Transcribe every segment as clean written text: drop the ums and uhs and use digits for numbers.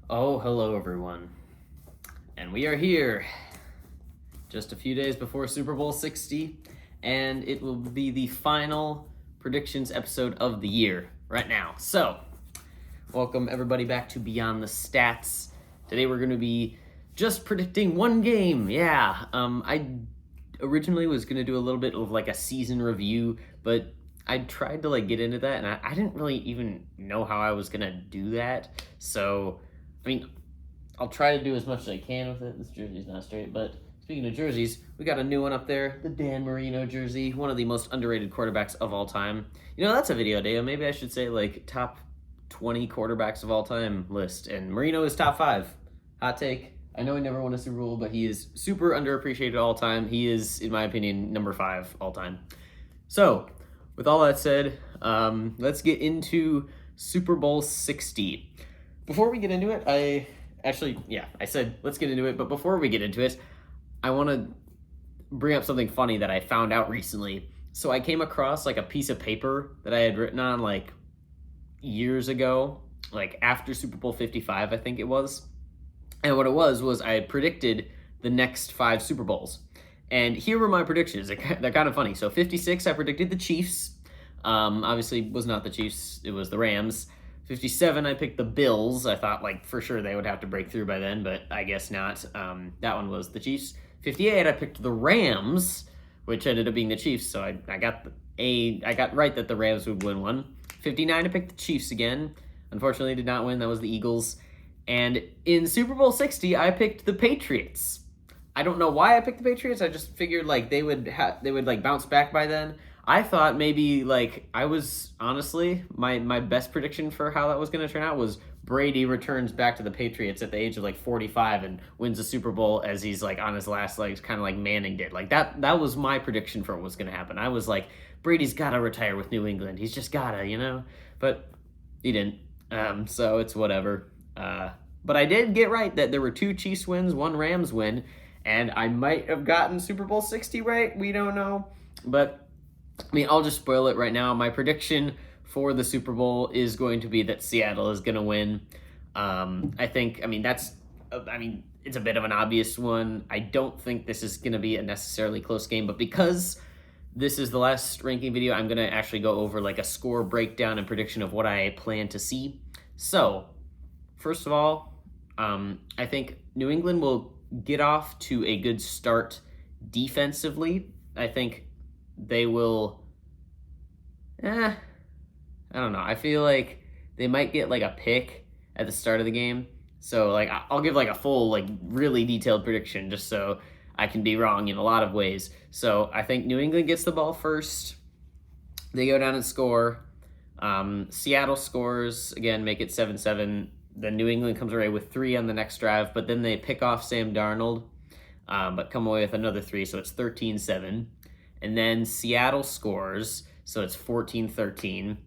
Oh, hello everyone. And we are here just a few days before Super Bowl 60, and it will be the final predictions episode of the year right now. So, welcome everybody back to Beyond the Stats. Today we're going to be just predicting one game. I originally was going to do a little bit of like a season review, but I tried to like get into that, and I didn't really even know how I was going to do that. So, I'll try to do as much as I can with it. This jersey's not straight, but speaking of jerseys, we got a new one up there, the Dan Marino jersey, one of the most underrated quarterbacks of all time. You know, that's a video day. Maybe I should say like top 20 quarterbacks of all time list, and Marino is top 5. Hot take. I know he never won a Super Bowl, but he is super underappreciated all time. He is, in my opinion, number 5 all time. So, with all that said, let's get into Super Bowl 60. Before we get into it, I said let's get into it, but before we get into it, I want to bring up something funny that I found out recently. So I came across like a piece of paper that I had written on like years ago, like after Super Bowl 55, I think it was. And what it was I had predicted the next 5 Super Bowls. And here were my predictions. They're kind of funny. So 56, I predicted the Chiefs. Obviously, was not the Chiefs. It was the Rams. 57, I picked the Bills. I thought, like, for sure they would have to break through by then, but I guess not. That one was the Chiefs. 58, I picked the Rams, which ended up being the Chiefs, so I got right that the Rams would win one. 59, I picked the Chiefs again. Unfortunately, did not win. That was the Eagles. And in Super Bowl 60, I picked the Patriots. I don't know why I picked the Patriots. I just figured like they would like bounce back by then. I thought maybe like I was honestly my best prediction for how that was going to turn out was Brady returns back to the Patriots at the age of like 45 and wins the Super Bowl as he's like on his last legs, kind of like Manning did. Like that was my prediction for what was going to happen. I was like, Brady's got to retire with New England. He's just gotta, but he didn't. So it's whatever. But I did get right that there were 2 Chiefs wins, 1 Rams win, and I might have gotten Super Bowl 60 right. We don't know, but I'll just spoil it right now. My prediction for the Super Bowl is going to be that Seattle is going to win. It's a bit of an obvious one. I don't think this is going to be a necessarily close game, but because this is the last ranking video, I'm going to actually go over like a score breakdown and prediction of what I plan to see. So, first of all, I think New England will get off to a good start defensively. I think they will, I don't know. I feel like they might get like a pick at the start of the game. So like I'll give like a full like really detailed prediction just so I can be wrong in a lot of ways. So I think New England gets the ball first. They go down and score. Seattle scores, again, make it 7-7. Then New England comes away with 3 on the next drive, but then they pick off Sam Darnold, but come away with another 3, so it's 13-7. And then Seattle scores, so it's 14-13.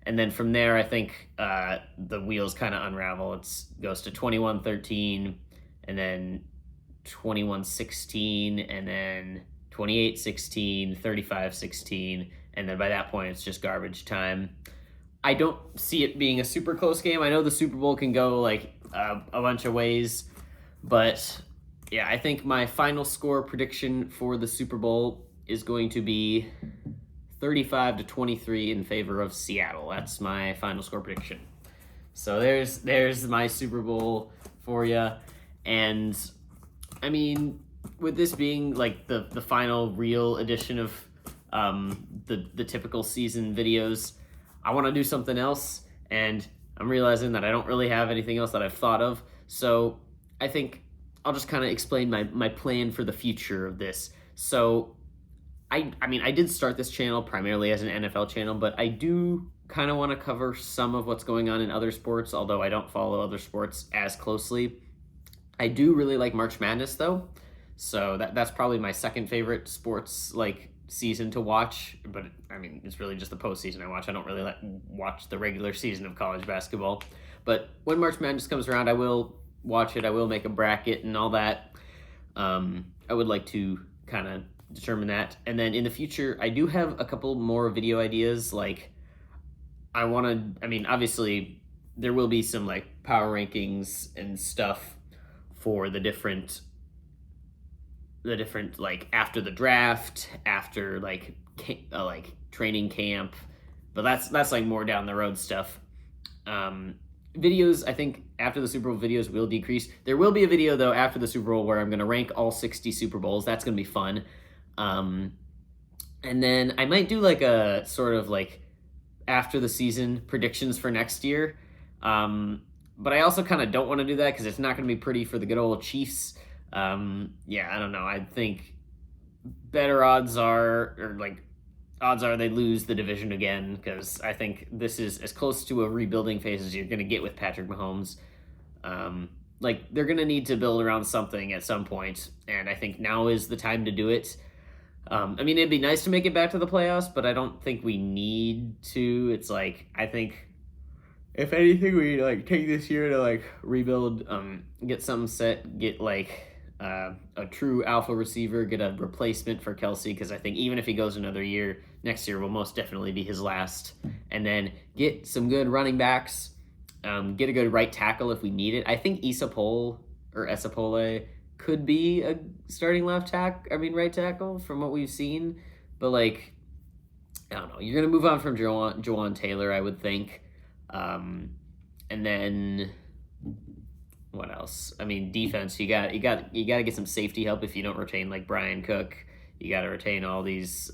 And then from there, I think the wheels kind of unravel. It goes to 21-13, and then 21-16, and then 28-16, 35-16, and then by that point, it's just garbage time. I don't see it being a super close game. I know the Super Bowl can go like a bunch of ways, but yeah, I think my final score prediction for the Super Bowl is going to be 35-23 in favor of Seattle. That's my final score prediction. So there's my Super Bowl for you. And I mean, with this being like the final real edition of the typical season videos, I want to do something else, and I'm realizing that I don't really have anything else that I've thought of. So I think I'll just kind of explain my plan for the future of this. So I did start this channel primarily as an NFL channel, but I do kind of want to cover some of what's going on in other sports, although I don't follow other sports as closely. I do really like March Madness, though, so that's probably my second favorite sports like season to watch, but it's really just the postseason I watch. I don't really watch the regular season of college basketball, but when March Madness comes around, I will watch it. I will make a bracket and all that. I would like to kind of determine that, and then in the future, I do have a couple more video ideas. Like obviously there will be some like power rankings and stuff for the different like after the draft, after like training camp, but that's like more down the road stuff. Videos, I think after the Super Bowl videos will decrease. There will be a video though after the Super Bowl where I'm going to rank all 60 Super Bowls. That's going to be fun. And then I might do like a sort of like after the season predictions for next year. But I also kind of don't want to do that because it's not going to be pretty for the good old Chiefs. Yeah, I don't know. I think better odds are they lose the division again, because I think this is as close to a rebuilding phase as you're going to get with Patrick Mahomes. Like, they're going to need to build around something at some point, and I think now is the time to do it. I mean, it'd be nice to make it back to the playoffs, but I don't think we need to. It's like, I think if anything, we like take this year to like rebuild, get something set, get like a true alpha receiver, get a replacement for Kelsey, because I think even if he goes another year, next year will most definitely be his last. And then get some good running backs, get a good right tackle if we need it. I think Esapole could be a starting right tackle from what we've seen. But like, I don't know. You're gonna move on from Jawan Taylor, I would think. And then what else? I mean, defense. You got to get some safety help if you don't retain like Brian Cook. You got to retain all these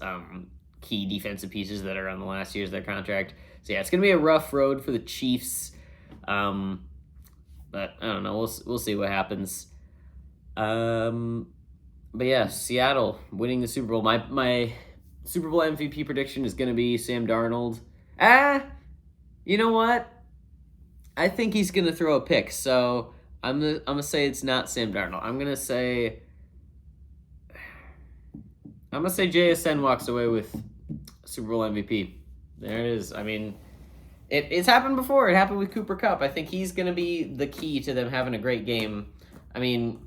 key defensive pieces that are on the last years of their contract. So yeah, it's gonna be a rough road for the Chiefs. But I don't know. We'll see what happens. But yeah, Seattle winning the Super Bowl. My Super Bowl MVP prediction is gonna be Sam Darnold. You know what? I think he's gonna throw a pick. So I'm gonna say it's not Sam Darnold. I'm gonna say JSN walks away with Super Bowl MVP. There it is. I mean, it's happened before. It happened with Cooper Kupp. I think he's gonna be the key to them having a great game. I mean,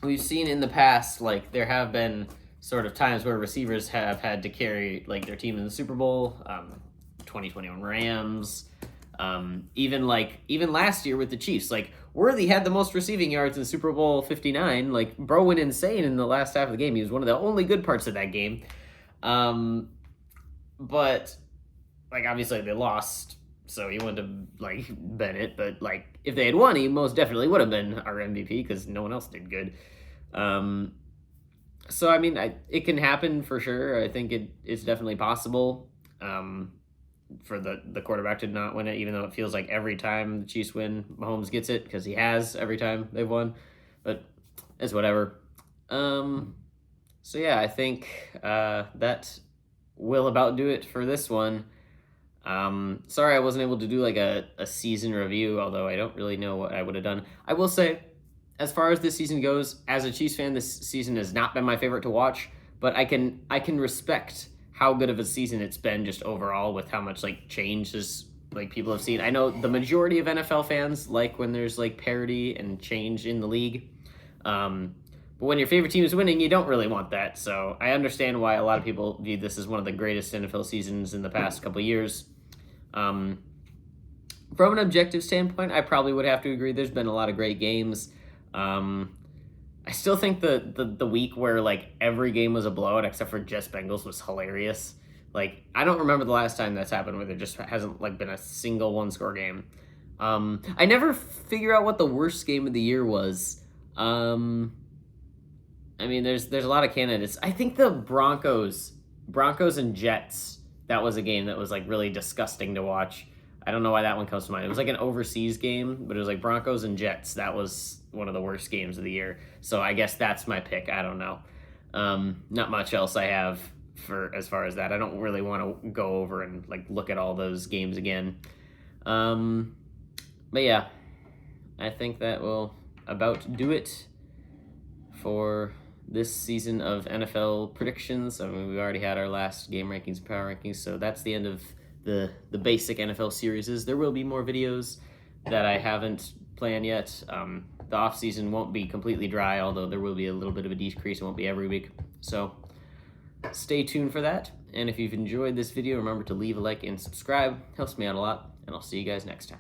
we've seen in the past, like, there have been sort of times where receivers have had to carry like their team in the Super Bowl. 2021 Rams. Even last year with the Chiefs, like Worthy had the most receiving yards in Super Bowl 59. Like, bro went insane in the last half of the game. He was one of the only good parts of that game. But like, obviously they lost, so he wouldn't have like been it. But like, if they had won, he most definitely would have been our MVP because no one else did good. So I mean, it can happen for sure. I think it's definitely possible. For the quarterback to not win it, even though it feels like every time the Chiefs win, Mahomes gets it, because he has every time they've won. But it's whatever. So yeah, I think that will about do it for this one. Sorry I wasn't able to do like a season review, although I don't really know what I would have done. I will say, as far as this season goes, as a Chiefs fan, this season has not been my favorite to watch, but I can respect how good of a season it's been just overall, with how much like changes like people have seen. I know the majority of NFL fans like when there's like parity and change in the league. But when your favorite team is winning, you don't really want that. So I understand why a lot of people view this as one of the greatest NFL seasons in the past couple of years. From an objective standpoint, I probably would have to agree. There's been a lot of great games. I still think the week where like every game was a blowout except for Jets Bengals was hilarious. Like, I don't remember the last time that's happened where there just hasn't like been a single one-score game. I never figure out what the worst game of the year was. I mean, there's a lot of candidates. I think the Broncos and Jets, that was a game that was like really disgusting to watch. I don't know why that one comes to mind. It was like an overseas game, but it was like Broncos and Jets. That was one of the worst games of the year. So I guess that's my pick. I don't know. Not much else I have for as far as that. I don't really want to go over and like look at all those games again. But yeah, I think that will about do it for this season of NFL predictions. I mean, we already had our last game rankings, power rankings, so that's the end of the basic NFL series. There will be more videos that I haven't planned yet. The off season won't be completely dry, although there will be a little bit of a decrease. It won't be every week. So stay tuned for that. And if you've enjoyed this video, remember to leave a like and subscribe. Helps me out a lot. And I'll see you guys next time.